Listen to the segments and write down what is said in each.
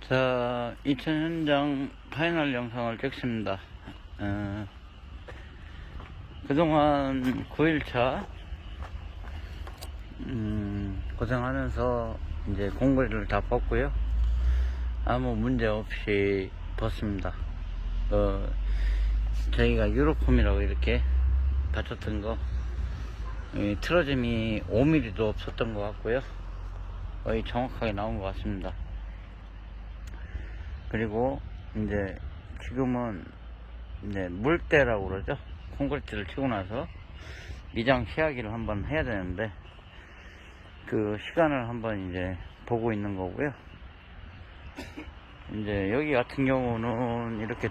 자, 2000 현장 파이널 영상을 찍습니다. 그동안 9일차 고생하면서 이제 공구리를 다 뽑고요. 아무 문제 없이 벗습니다. 저희가 유로폼이라고 이렇게 받쳤던 거 틀어짐이 5mm도 없었던 것 같고요. 거의 정확하게 나온 것 같습니다. 그리고 이제 지금은 이제 물때라고 그러죠. 콘크리트를 치고 나서 미장 시야기를 한번 해야 되는데 그 시간을 한번 이제 보고 있는 거고요. 이제 여기 같은 경우는 이렇게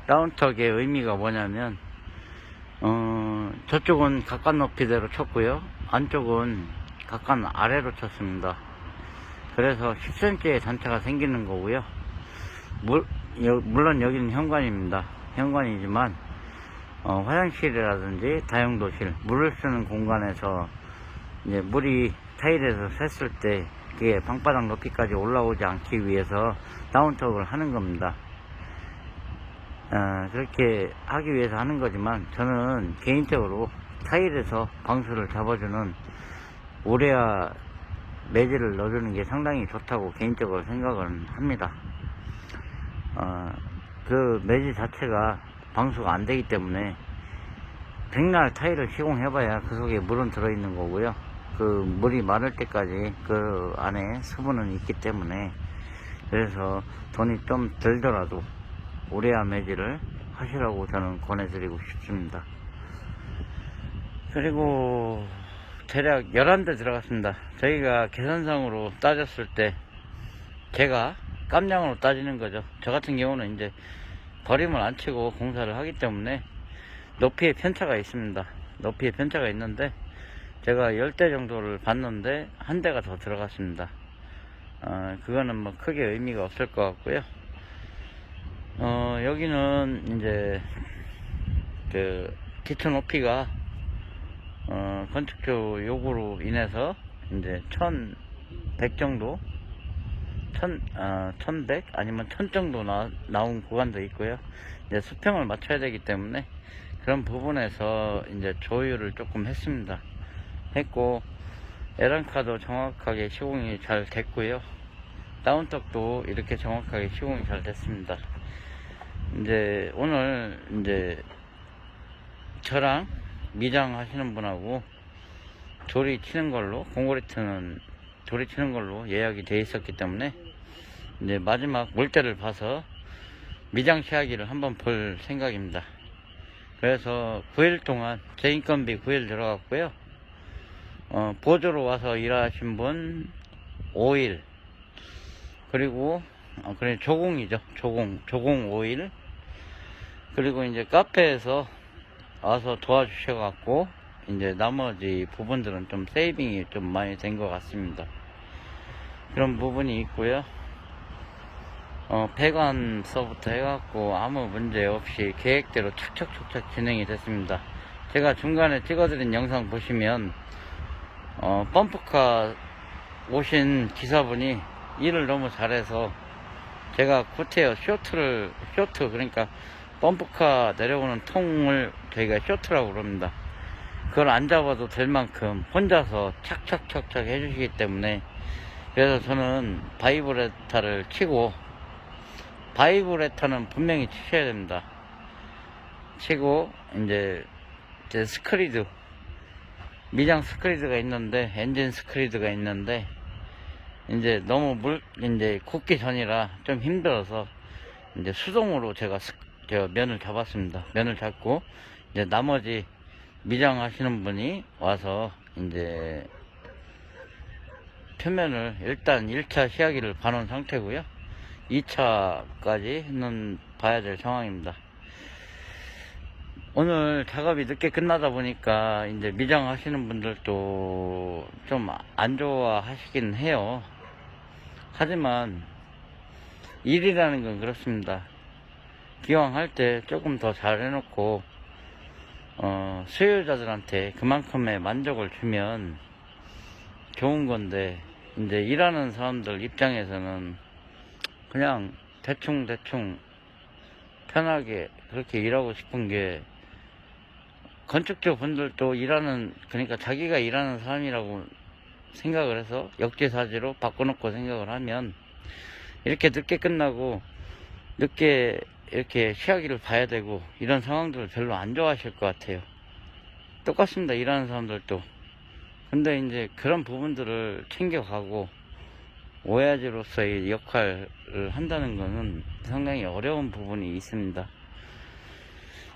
다운턱의 의미가 뭐냐면 저쪽은 각간 높이대로 쳤고요, 안쪽은 각간 아래로 쳤습니다. 그래서 10cm의 단차가 생기는 거고요. 물론 여기는 현관입니다. 현관이지만 화장실이라든지 다용도실, 물을 쓰는 공간에서 이제 물이 타일에서 샜을 때 그게 방바닥 높이까지 올라오지 않기 위해서 다운턱을 하는 겁니다. 그렇게 하기 위해서 하는 거지만 저는 개인적으로 타일에서 방수를 잡아주는 우레아 매질을 넣어주는 게 상당히 좋다고 개인적으로 생각을 합니다. 그 매질 자체가 방수가 안 되기 때문에 백날 타일을 시공해봐야 그 속에 물은 들어있는 거고요. 그 물이 마를 때까지 그 안에 수분은 있기 때문에, 그래서 돈이 좀 들더라도 우레아 매질을 하시라고 저는 권해드리고 싶습니다. 그리고 대략 11대 들어갔습니다. 저희가 계산상으로 따졌을 때, 제가 깜냥으로 따지는 거죠. 저 같은 경우는 이제 버림을 안 치고 공사를 하기 때문에 높이의 편차가 있습니다. 높이의 편차가 있는데 제가 10대 정도를 봤는데 한 대가 더 들어갔습니다. 그거는 뭐 크게 의미가 없을 것 같고요. 여기는 이제 그 기초 높이가 건축주 요구로 인해서 이제 1100 정도, 1100 아니면 1000 정도 나온 구간도 있고요. 이제 수평을 맞춰야 되기 때문에 그런 부분에서 이제 조율을 조금 했고, 에란카도 정확하게 시공이 잘 됐고요. 다운턱도 이렇게 정확하게 시공이 잘 됐습니다. 이제 오늘 이제 저랑 미장 하시는 분하고 조리 치는 걸로, 콘크리트는 조리 치는 걸로 예약이 돼 있었기 때문에 이제 마지막 물때를 봐서 미장 시야기를 한번 볼 생각입니다. 그래서 9일 동안 제 인건비 9일 들어갔고요. 보조로 와서 일하신 분 5일, 그리고 그래 조공이죠. 조공 5일, 그리고 이제 카페에서 와서 도와주셔갖고 이제 나머지 부분들은 좀 세이빙이 좀 많이 된 것 같습니다. 그런 부분이 있고요. 배관서부터 해갖고 아무 문제 없이 계획대로 척척 진행이 됐습니다. 제가 중간에 찍어드린 영상 보시면 펌프카 오신 기사분이 일을 너무 잘해서, 제가 구태여 쇼트, 그러니까 펌프카 내려오는 통을 저희가 쇼트라고 그럽니다. 그걸 안 잡아도 될 만큼 혼자서 착착 해주시기 때문에, 그래서 저는 바이브레타를 치고, 바이브레타는 분명히 치셔야 됩니다. 치고 이제 스크리드, 미장 스크리드가 있는데, 엔진 스크리드가 있는데 이제 너무 이제 굽기 전이라 좀 힘들어서 이제 수동으로 제가 면을 잡았습니다. 면을 잡고 이제 나머지 미장 하시는 분이 와서 이제 표면을 일단 1차 시야기를 봐놓은 상태고요. 2차까지는 봐야 될 상황입니다. 오늘 작업이 늦게 끝나다 보니까 이제 미장 하시는 분들도 좀 안 좋아하시긴 해요. 하지만 일이라는 건 그렇습니다. 기왕 할 때 조금 더 잘 해놓고 수요자들한테 그만큼의 만족을 주면 좋은 건데, 이제 일하는 사람들 입장에서는 그냥 대충 편하게 그렇게 일하고 싶은 게, 건축주 분들도 그러니까 자기가 일하는 사람이라고 생각을 해서 역지사지로 바꿔놓고 생각을 하면 이렇게 늦게 끝나고 늦게 이렇게 시야기를 봐야 되고 이런 상황들을 별로 안 좋아하실 것 같아요. 똑같습니다, 일하는 사람들도. 근데 이제 그런 부분들을 챙겨가고 오야지로서의 역할을 한다는 거는 상당히 어려운 부분이 있습니다.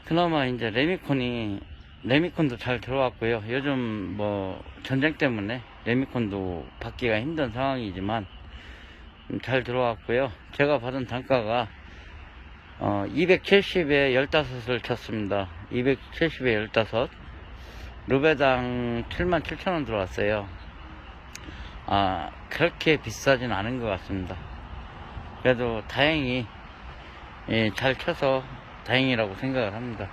그나마 이제 레미콘도 잘 들어왔고요. 요즘 뭐 전쟁 때문에 레미콘도 받기가 힘든 상황이지만 잘 들어왔고요. 제가 받은 단가가 270에 15을 쳤습니다. 270에 15. 루베당 77,000원 들어왔어요. 그렇게 비싸진 않은 것 같습니다. 그래도 다행히 잘 쳐서 다행이라고 생각을 합니다.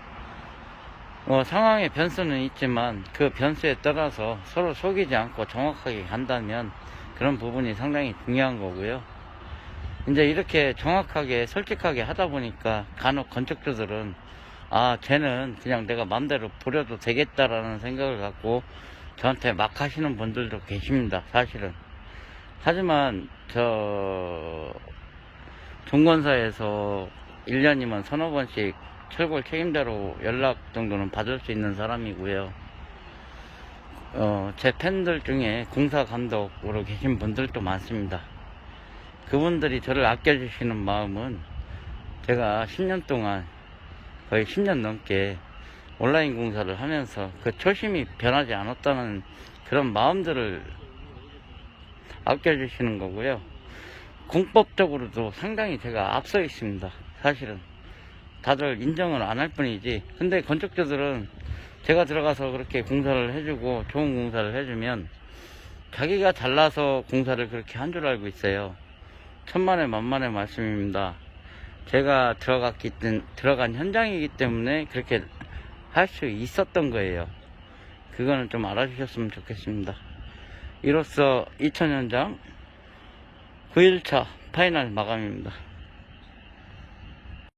상황의 변수는 있지만 그 변수에 따라서 서로 속이지 않고 정확하게 간다면 그런 부분이 상당히 중요한 거고요. 이제 이렇게 정확하게 솔직하게 하다 보니까 간혹 건축주들은 쟤는 그냥 내가 맘대로 부려도 되겠다라는 생각을 갖고 저한테 막 하시는 분들도 계십니다, 사실은. 하지만 종건사에서 1년이면 서너 번씩 철골 책임자로 연락 정도는 받을 수 있는 사람이고요. 제 팬들 중에 공사 감독으로 계신 분들도 많습니다. 그분들이 저를 아껴주시는 마음은 제가 10년 동안, 거의 10년 넘게 온라인 공사를 하면서 그 초심이 변하지 않았다는 그런 마음들을 아껴주시는 거고요. 공법적으로도 상당히 제가 앞서 있습니다, 사실은. 다들 인정을 안 할 뿐이지. 근데 건축주들은 제가 들어가서 그렇게 공사를 해주고 좋은 공사를 해주면 자기가 잘나서 공사를 그렇게 한 줄 알고 있어요. 천만의 만만의 말씀입니다. 제가 들어간 현장이기 때문에 그렇게 할 수 있었던 거예요. 그거는 좀 알아주셨으면 좋겠습니다. 이로써 2000현장 9일차 파이널 마감입니다.